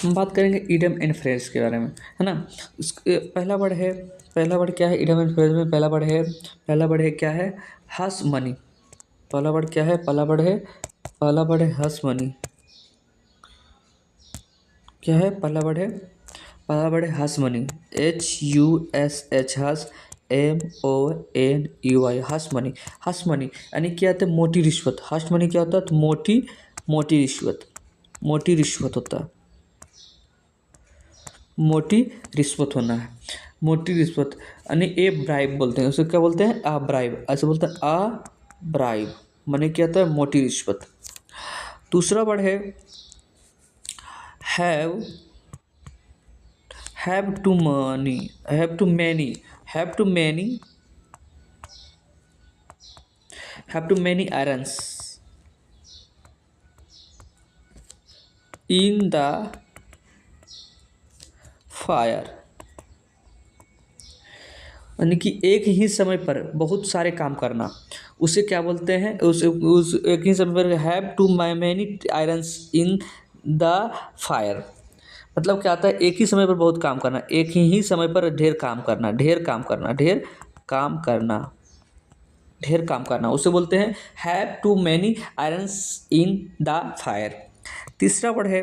हम बात करेंगे इडियम एंड फ्रेज के बारे में, है ना। पहला वर्ड क्या है इडियम एंड फ्रेज में? पहला वर्ड है क्या है? हस मनी। पहला वर्ड क्या है? पहला वर्ड है हस मनी। क्या है पहला वर्ड है हस मनी। HUSH, हस, MONEY, हस मनी। हस मनी यानी क्या होता है? मोटी रिश्वत। हस मनी क्या होता है? तो मोटी रिश्वत। मोटी रिश्वत होता है, मोटी रिश्वत होना है। मोटी रिश्वत यानी ए ब्राइब बोलते हैं उसे। क्या बोलते हैं? आ ब्राइब। ऐसे बोलते हैं आ ब्राइब, माने क्या होता है? मोटी रिश्वत। दूसरा वर्ड है have. Have too money, have too many, have too many, have too many irons in the fire. यानी कि एक ही समय पर बहुत सारे काम करना, उसे क्या बोलते हैं? उस एक ही समय पर have too many irons in the fire. मतलब क्या आता है? एक ही समय पर बहुत काम करना, एक ही समय पर ढेर काम करना, ढेर काम करना, ढेर काम करना, ढेर काम करना, उसे बोलते हैं have too many irons in the fire. तीसरा वर्ड है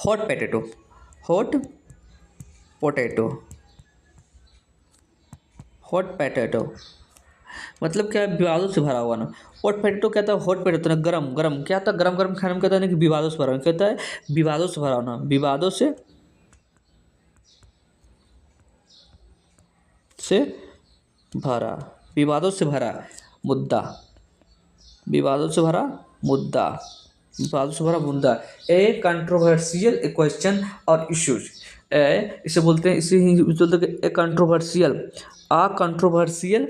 hot potato. Hot potato, hot potato मतलब क्या है? विवादों से भरा हुआ ना। हॉट पोटैटो कहता है, हॉट पोटैटो ना गरम गरम, क्या होता है? गरम गरम खाने में कहता है ना कि विवादों से भरा हुआ, कहता है विवादों से भरा होना, से भरा, विवादों से भरा मुद्दा, विवादों से भरा मुद्दा, विवादों से भरा मुद्दा। ए कंट्रोवर्शियल क्वेश्चन और इश्यूज। इसे बोलते हैं, इसे ही बोलते हैं ए कंट्रोवर्शियल, आ कंट्रोवर्शियल,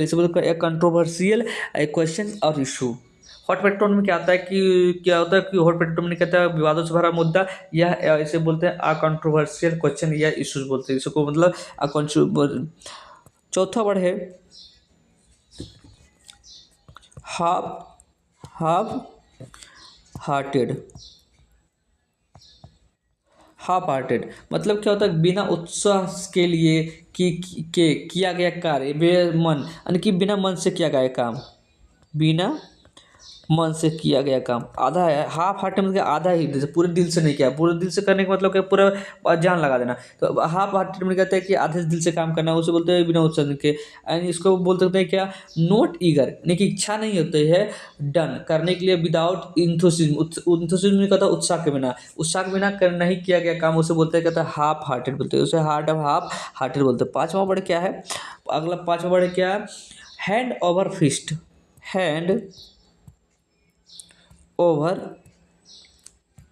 इसे बोलते हैं ए कंट्रोवर्शियल क्वेश्चन और इशू। हॉट पोटैटो में क्या आता है कि क्या होता है कि हॉट पोटैटो में कहता है विवादों से भरा मुद्दा, या इसे बोलते हैं आ कंट्रोवर्शियल क्वेश्चन या इश्यूज बोलते हैं इसको, मतलब चौथा वर्ड है half half hearted. Half hearted मतलब क्या होता है? बिना उत्साह के लिए किया गया कार्य, बेमन यानी कि बिना मन से किया गया काम, बिना मन से किया गया काम। आधा है हाफ हार्ट मतलब आधा ही दिल से, पूरे दिल से नहीं किया। पूरे दिल से करने का मतलब क्या? पूरा जान लगा देना। तो हाफ हार्ट में कहते हैं कि आधे दिल से काम करना, उसे बोलते हैं बिना उत्साह के। एंड इसको बोल सकते हैं क्या? नॉट ईगर यानी कि इच्छा नहीं होती है डन करने के लिए, विदाउट इंथुसिज्म। इंथुसिज्म नहीं कहता उत्साह के बिना, उत्साह के बिना कर नहीं किया गया काम, उसे बोलते हैं, कहता है हाफ हार्टेड बोलते हैं, उसे हार्ट ऑफ हाफ हार्टेड बोलते हैं। पांचवा वर्ड क्या है? अगला पांचवा वर्ड क्या है? Hand over fist. Hand over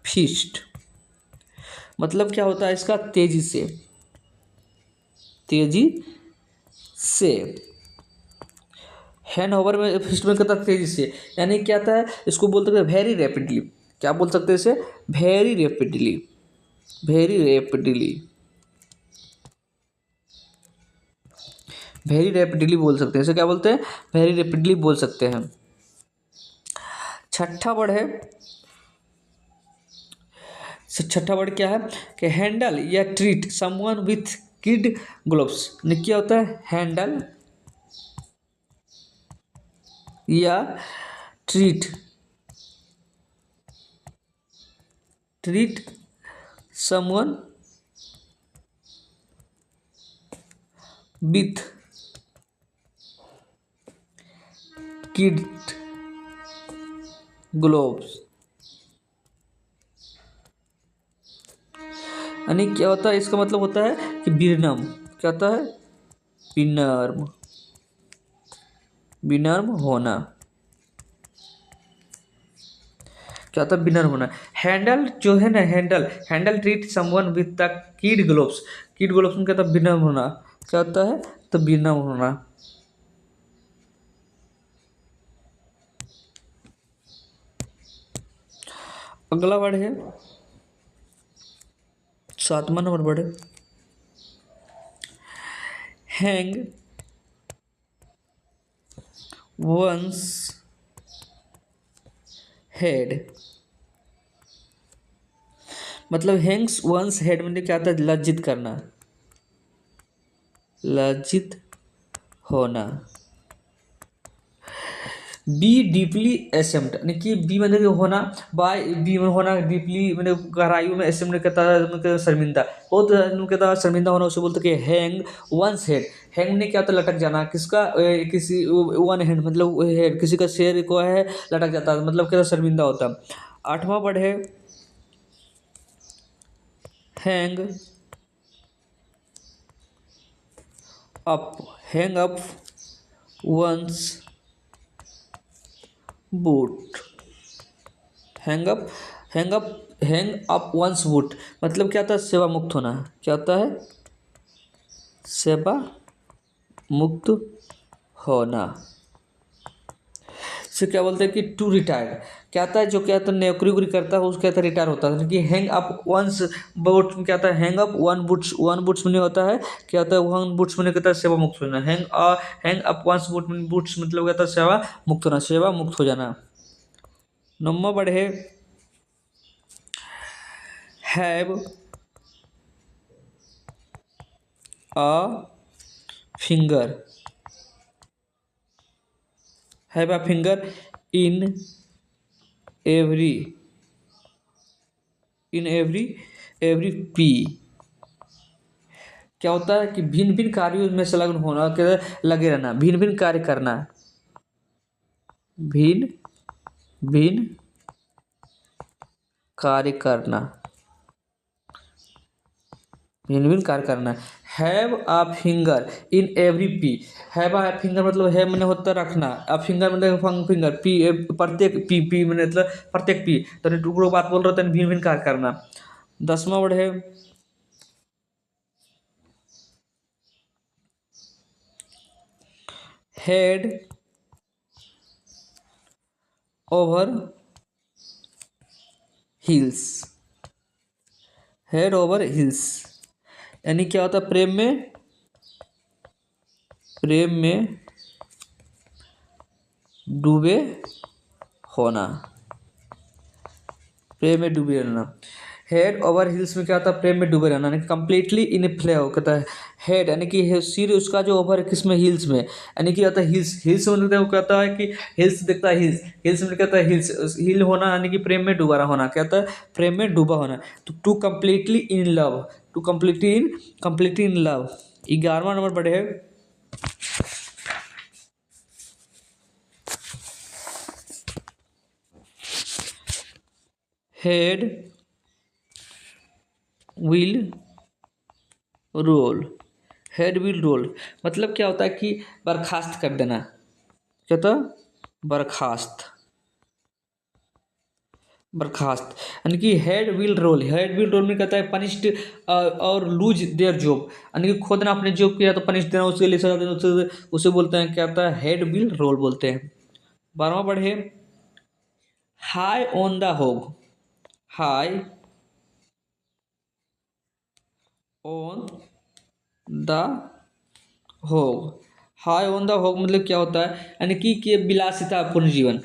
fist मतलब क्या होता है इसका? तेजी से, तेजी से। हैंड ओवर में फिस्ट में कहता है तेजी से, यानी क्या आता है? इसको बोल सकते हैं वेरी रैपिडली। क्या बोल सकते हैं इसे? Very rapidly, very rapidly, very rapidly बोल सकते हैं इसे। क्या बोलते हैं? वेरी रैपिडली बोल सकते हैं। छठा वर्ड है, छठा वर्ड क्या है? कि हैंडल या treat someone with kid gloves. क्या होता है? हैंडल या treat, treat someone with kid gloves यानी क्या होता है? इसका मतलब होता है कि विनम्र। क्या होता है? विनम्र, विनम्र होना। क्या होता है? विनम्र होना। हैंडल जो है ना, handle handle treat someone with the kid gloves. Kid gloves में क्या होता है? विनम्र होना। क्या होता है? तो विनम्र होना। अगला वर्ड है, सातवां नंबर वर्ड है हैंग वंस हेड। मतलब हैंग्स वंस हेड मतलब क्या आता है, लज्जित करना, लज्जित होना। बी डीपली एसेम्ड यानी कि बी मतलब कि होना, बाय बी में होना डीपली मतलब गहराइयों में, एसेम्ड कहता है मतलब शर्मिंदा, बहुत कहता है शर्मिंदा होना, उसे बोलते हैं हैंग वंस हेड। हैंग ने क्या होता है, लटक जाना, किसका किसी वन हैंड मतलब हेड, किसी का शेर को है लटक जाता है, मतलब कहता शर्मिंदा होता। आठवां वर्ड है hang up, hang up one's boot, hang up, hang up, hang up one's wood मतलब क्या होता है, सेवा मुक्त होना, क्या होता है, सेवा मुक्त होना। से क्या बोलते हैं कि टू रिटायर्ड, क्या आता है जो क्या होता है नौकरी वोकरी करता है उसको कहता है रिटायर होता है, कि हैंग अप वंस बूट्स में क्या होता है, हैंग अप वन बूट्स में होता है, क्या होता है वन बूट्स में कहता है सेवा मुक्त होना, हैंग अप वंस बूट्स मतलब कहता है सेवा मुक्त होना, सेवा मुक्त हो जाना। नंबर वर्ड है have a finger, have a finger in every, in every P, क्या होता है कि भिन्न भिन्न कार्यों में संलग्न होना, क्या लगे रहना, भिन्न भिन्न कार्य करना, भिन्न भिन्न कार्य करना, भिन्न भिन्न कार्य करना। Have a finger in every P, have a finger मतलब है मैंने होता रखना, अ फिंगर मतलब फिंगर पी, प्रत्येक पी, पी मैंने मतलब प्रत्येक पी, तो टुकड़ों बात बोल रहे थे भिन्न भिन्न कार्य करना। 10वां वर्ड है head over heels, head over hills यानी क्या होता है प्रेम में, प्रेम में डूबे होना, प्रेम में डूबे रहना। हेड ओवर हिल्स में क्या होता है प्रेम में डूबे रहना, यानी कंप्लीटली इन फ्ले हो कहता है, हेड यानी कि सिर उसका जो ओवर किस में, हिल्स में, यानी कि होता है हिल्स, हिल्स में वो कहता है कि हिल्स दिखता है, हिल्स हिल्स में कहता है हिल्स, हिल होना यानी कि प्रेम में डूबा रहा होना, कहता है प्रेम में डूबा होना। तो too completely in love, too completely in love. 11वां नंबर बढ़े है head will roll, head will roll मतलब क्या होता है कि बर्खास्त कर देना, क्या होता है बर्खास्त, बर्खास्त यानी कि head will roll, head will roll में कहता है पनिश्ड और लूज देयर जॉब, यानी कि खुद ने अपने जॉब किया तो पनिश देना, उसके लिए सजा देना, उसे बोलते हैं क्या होता है हेड विल रोल बोलते हैं। 12वां पढ़े हाई ऑन द होग, हाई ऑन द होग, हाई ऑन द होग मतलब क्या होता है, यानी कि विलासितापूर्ण जीवन,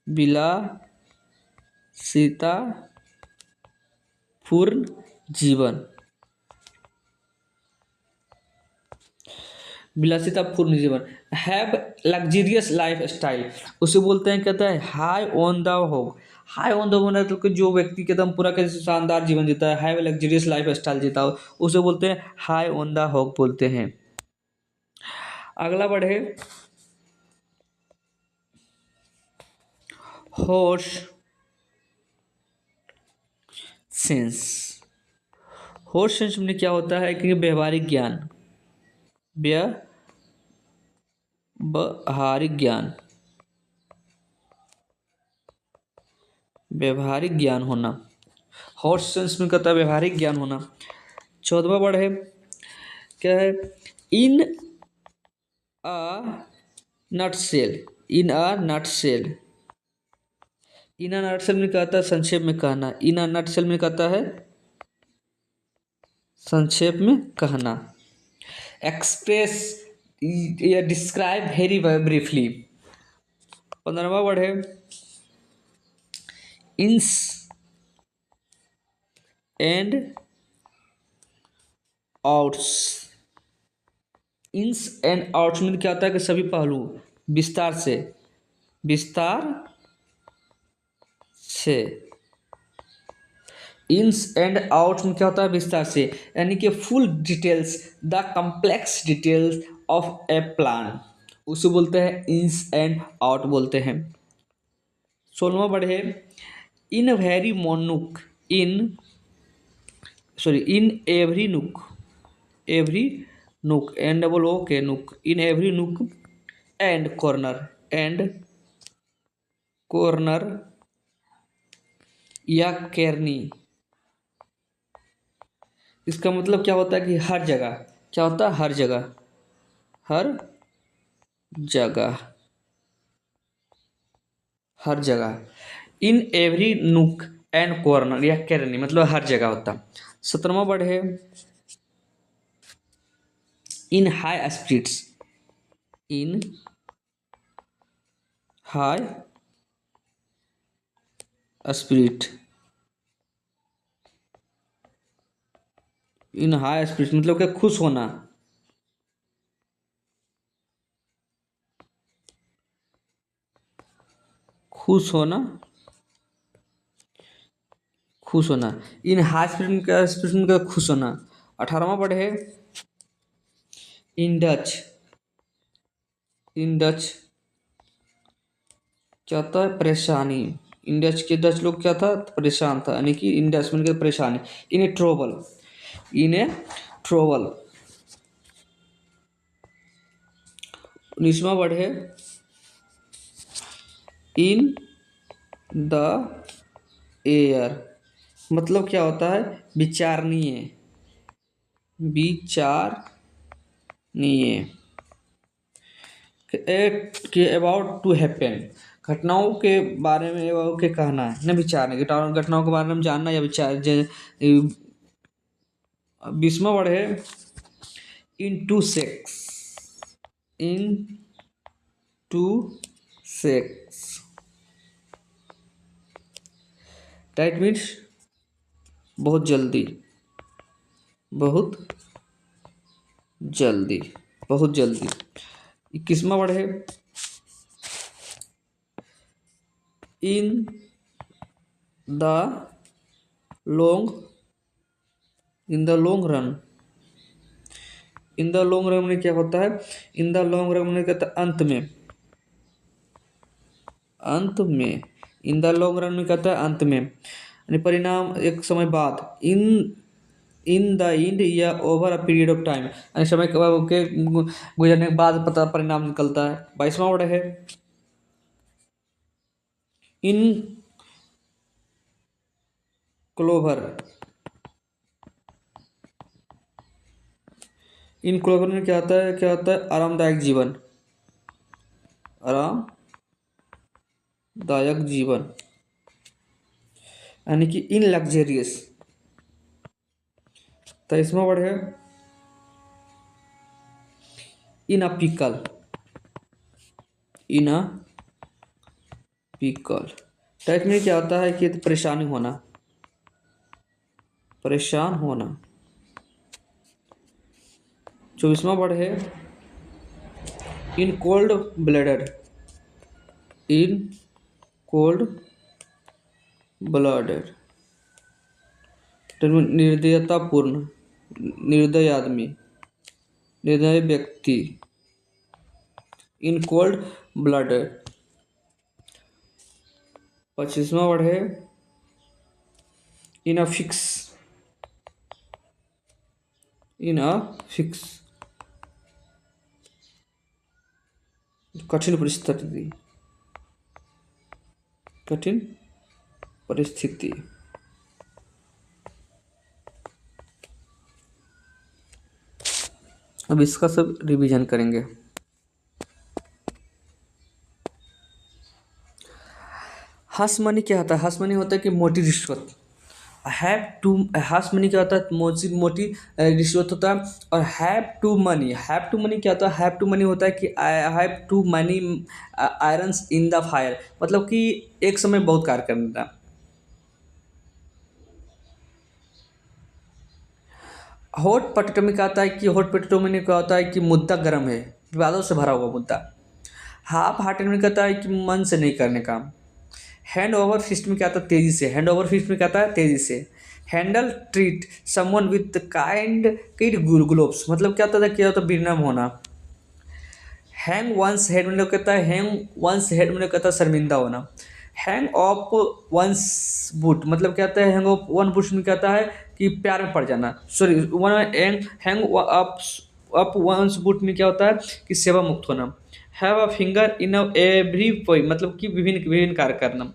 विलासितापूर्ण जीवन, विलासितापूर्ण जीवन। हैव लग्जीरियस लाइफ स्टाइल उसे बोलते हैं, कहता है हाई ऑन द होग, हाई ऑन द मतलब कि जो व्यक्ति के एकदम पूरा कैसे शानदार जीवन जीता है, हैव लग्जीरियस लाइफ स्टाइल जीता हो, उसे बोलते हैं हाई ऑन द होग बोलते हैं। अगला बढ़े हॉर्स सेंस, हॉर्स सेंस में क्या होता है कि व्यवहारिक ज्ञान, व्यवहारिक ज्ञान, व्यवहारिक ज्ञान होना, हॉर्स सेंस में कहता है व्यवहारिक ज्ञान होना। 14वां वर्ड है क्या है in a nutshell, in a nutshell, in a nutshell में कहता है संक्षेप में कहना, इन अ नटसेल में कहता है संक्षेप में कहना। एक्सप्रेस या डिस्क्राइब वेरी ब्रीफली। 15वां वर्ड है ins and outs. Ins and outs में क्या होता है कि सभी पहलू, विस्तार से, विस्तार से। इन्स एंड आउट्स में क्या होता है, विस्तार से, यानी कि full details, the complex details of A plan, उसे बोलते हैं इन्स एंड आउट बोलते हैं। 16वां वर्ड है in every nook, in sorry in every nook, every nook and double O K nook, in every nook and corner, and corner या केरनी। इसका मतलब क्या होता है कि हर जगह, क्या होता है, हर जगह, हर जगह, हर जगह। In every nook and corner या केरनी मतलब हर जगह होता। 17वां वर्ड है in high spirits, in high spirit, in high spirit मतलब क्या, खुश होना, खुश होना, खुश होना। इन हाई स्पिरिट में क्या, खुश होना। 18वां वर्ड है इन डच, इन डच क्या होता है, परेशानी। इन डच के डच लोग क्या था, परेशान था, यानी कि इन डच में परेशानी। इन ए ट्रोबल, इन ए ट्रोबल। 19वां वर्ड है इन द एयर, मतलब क्या होता है, विचारणीय, विचारणीय, के अबाउट टू हैपन, घटनाओं के बारे में के कहना है न, विचारने, घटनाओं के बारे में जानना या विचार। 20वां वर्ड है in two secs, in two secs, that means बहुत जल्दी, बहुत जल्दी, बहुत जल्दी। 21वां वर्ड है in the long, in the long run, in the long run में क्या होता है, इन द लॉन्ग रन में कहता है अंत में, अंत में, इन द लॉन्ग रन में कहता है अंत में, यानी परिणाम एक समय बाद। इन द एंड या over a period of time, यानी समय के गुजरने के बाद पता परिणाम निकलता है। 22वां वर्ड है इन क्लोवर, इन क्लोवर में क्या होता है, क्या होता है, आरामदायक जीवन, आरामदायक जीवन, यानी कि इन लग्जेरियस। 23वां वर्ड है in a pickle, in a pickle, type में क्या होता है कि परेशानी होना, परेशान होना। 24वां वर्ड है in cold blooded, in cold blooded, निर्दयतापूर्ण, निर्दय आदमी, निर्दय व्यक्ति, इन कोल्ड ब्लडेड। 25वां वर्ड है in a fix, in a fix, कठिन परिस्थिति, कठिन परिस्थिति। अब इसका सब रिवीजन करेंगे। हस मनी क्या होता है, हस मनी होता है कि मोटी रिश्वत। हैव टू, हस मनी क्या होता है, मोटी मोटी रिश्वत होता है। और have too money, have too money क्या होता है, हैव टू मनी होता है कि I have too money irons in the fire, मतलब कि एक समय बहुत कार्य करना। हॉट पोटैटो में क्या होता है कि हॉट पोटैटो में क्या होता है कि मुद्दा गर्म है, विवादों से भरा हुआ मुद्दा। हाफ हार्टेड में कहता है कि मन से नहीं करने का। हैंड ओवर फिस्ट में क्या आता है तेजी से, हैंड ओवर फिस्ट में क्या आता है तेजी से। Handle treat someone with kind kid gloves, मतलब क्या होता है, क्या होता है विनम्र होना। हैंग वंस हेड में लोग कहता है, हैंग वंस हेड में लोग कहता है शर्मिंदा होना। हैंग ऑफ वंस बूट, मतलब क्या होता है हैंग ऑफ वन बूट में कहता है कि प्यार में पड़ जाना। Sorry, one hang hang up up one's boot में क्या होता है कि सेवा मुक्त होना। Have a finger in every pie, मतलब कि विभिन्न विभिन्न कार्य करना।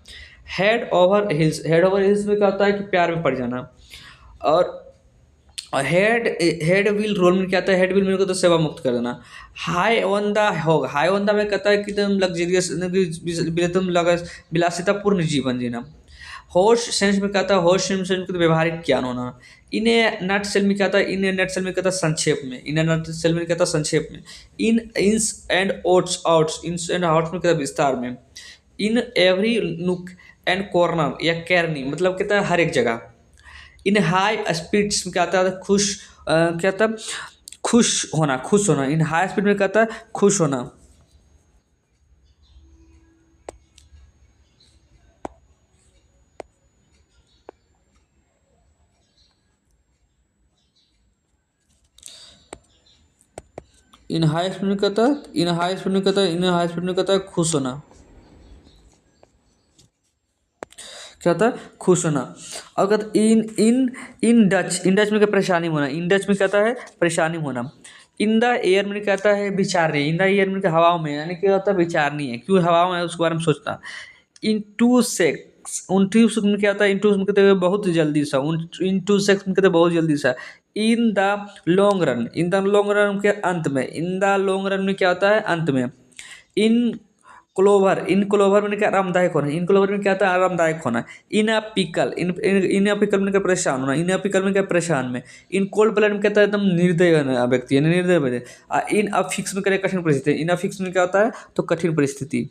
Head over heels, head over heels में क्या होता है कि प्यार में पड़ जाना। और हेड हेड व्हील रोल में क्या आता है, हेड व्हील में को तो सेवा मुक्त कर देना। हाई ऑन द होग, हाई ऑन द में कहता है कि तुम लग्जरियस तुम विलासितापूर्ण जीवन जीना। होश सेंस में कहता है, होश सेंस में तो व्यवहारिक ज्ञान होना। इन ए नट सेल में कहता है, इन ए नट सेल में कहता है संक्षेप में, इन ए नट सेल में कहता है संक्षेप में। In ins and outs outs, ins and outs में कहता है विस्तार में। In every nook and corner या कैरनी, मतलब कहता है हर एक जगह। इन हाई स्पीड्स में क्या आता है खुश, क्या था खुश होना, खुश होना। इन हाई स्पीड में कहता है खुश होना। इन हाई स्पीड में कहता है, इन हाई स्पीड में कहता है, इन हाई स्पीड में कहता है खुश होना, क्या होता है खुश होना। और कहता इन इन इन डच, इन डच में क्या परेशानी होना, इन डच में कहता है परेशानी होना। इन द एयर में कहता है विचार नहीं, इन द एयर में हवाओं में, यानी क्या होता है विचार नहीं है, क्यों हवाओं में उसके बारे में सोचना। इन टू सेक्स, उन टू सेक्स में क्या होता है, इन टू में कहते हैं बहुत जल्दी सा, उन इन टू सेक्स में कहते हैं बहुत जल्दी सा। इन the long run, in the long run के अंत में, इन द लॉन्ग रन में क्या होता है अंत में। इन क्लोवर, इन क्लोवर में क्या आरामदायक होना, इन क्लोवर में क्या होता है आरामदायक होना। इन a pickle, in a pickle में क्या परेशान होना, इन अ पिकल में क्या परेशान में। इन कोल्ड ब्लड में कहता है एकदम निर्दय व्यक्ति है, निर्दय व्यक्ति। इन अ फिक्स में क्या कठिन परिस्थिति, इन अ फिक्स में क्या होता है तो कठिन परिस्थिति।